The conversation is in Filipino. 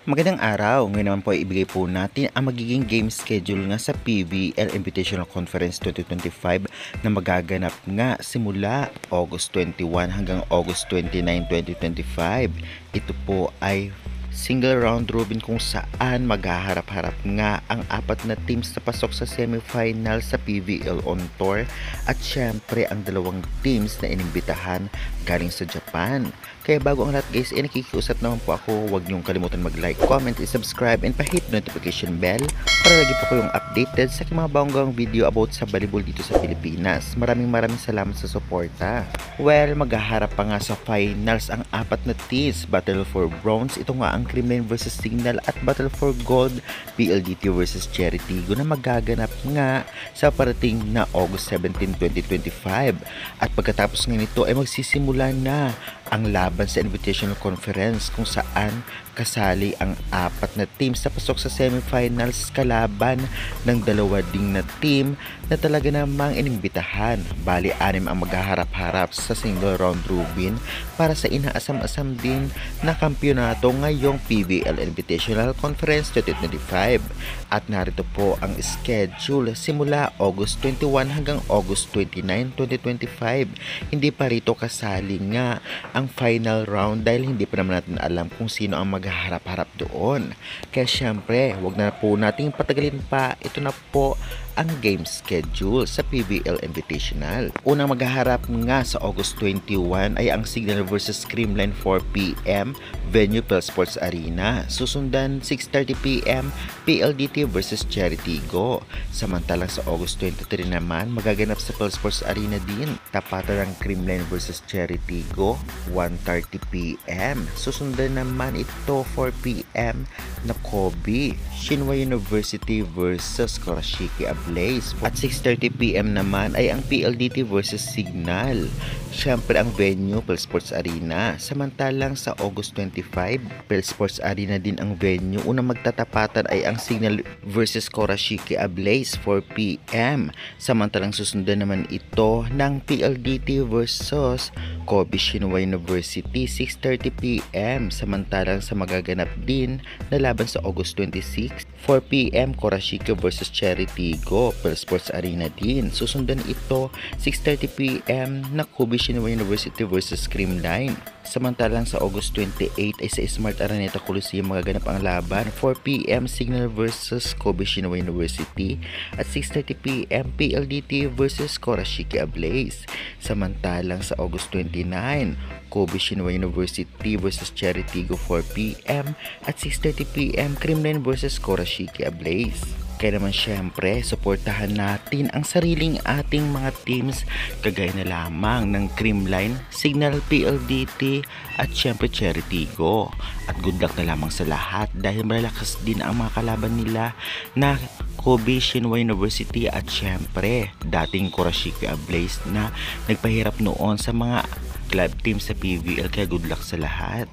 Magandang araw! Ngayon naman po ay ibigay po natin ang magiging game schedule nga sa PVL Invitational Conference 2025 na magaganap nga simula August 21 hanggang August 29, 2025. Ito po ay single round robin kung saan maghaharap-harap nga ang apat na teams na pasok sa semifinal sa PVL on Tour at syempre ang dalawang teams na inimbitahan galing sa Japan. Kaya bago ang lahat guys, nakikiusap naman po ako, huwag niyong kalimutan mag-like, comment, subscribe, and pa-hit notification bell para lagi po kayong updated sa mga banggang video about sa volleyball dito sa Pilipinas. Maraming salamat sa suporta. Well, maghaharap pa nga sa finals ang apat na teams, Battle for Bronze, ito nga ang Kremlin versus Signal, at Battle for Gold, PLDT versus Cherry Tigo na magaganap nga sa parating na August 17, 2025. At pagkatapos nga nito ay magsisimula na ang laban sa Invitational Conference kung saan kasali ang apat na teams sa pasok sa semifinals kalaban ng dalawa ding na team na talaga namang inimbitahan. Bali, 6 ang maghaharap-harap sa single round robin para sa inaasam-asam din na kampyonato ngayong PVL Invitational Conference 2025. At narito po ang schedule simula August 21 hanggang August 29, 2025. Hindi pa rito kasali nga ang final round dahil hindi pa naman natin alam kung sino ang maghaharap-harap doon. Kaya syempre, wag na po nating patagalin pa. Ito na po ang game schedule sa PVL Invitational. Unang maghaharap nga sa August 21 ay ang Signal versus Kremlin 4pm, venue Pel Sports Arena. Susundan 6:30pm, PLDT versus Cherry Tigo. Samantalang sa August 23 naman, magaganap sa Pel Sports Arena din. Tapatan ng Kremlin versus Cherry Tigo, 1:30pm. Susundan naman ito 4pm na Kobe, Shinwa University versus Kurashiki Ablaze. At 6:30pm naman ay ang PLDT versus Signal. Syempre ang venue Pel Sports Arena. Samantalang sa August 25, Pel Sports Arena din ang venue. Unang magtatapatan ay ang Signal versus Kurashiki Ablaze 4pm. Samantalang susundan naman ito ng PLDT versus Kobe Shinwa University 6:30pm. Samantalang sa magaganap din na laban sa August 26, 4pm Kurashiki versus Cherry Tigo, Pel Sports Arena din. Susundan ito 6:30pm na Kobe Shinwa University versus Kremlin. Samantalang sa August 28 ay sa Smart Araneta Coliseum magaganap ang laban, 4pm Signal versus Kobe Shinwa University at 6:30pm PLDT versus Kurashiki Ablaze. Samantalang sa August 29, Kobe Shinwa University versus Cherry Tigo 4pm at 6:30pm Kremlin versus Kurashiki Ablaze. Kaya naman syempre, suportahan natin ang sariling ating mga teams kagaya na lamang ng Kremlin, Signal, PLDT at syempre Cherry Tigo. At good luck na lamang sa lahat dahil malalakas din ang mga kalaban nila na Kobe Shinwa University at syempre dating Kurashiki Ablaze na nagpahirap noon sa mga club team sa PVL. Kaya good luck sa lahat.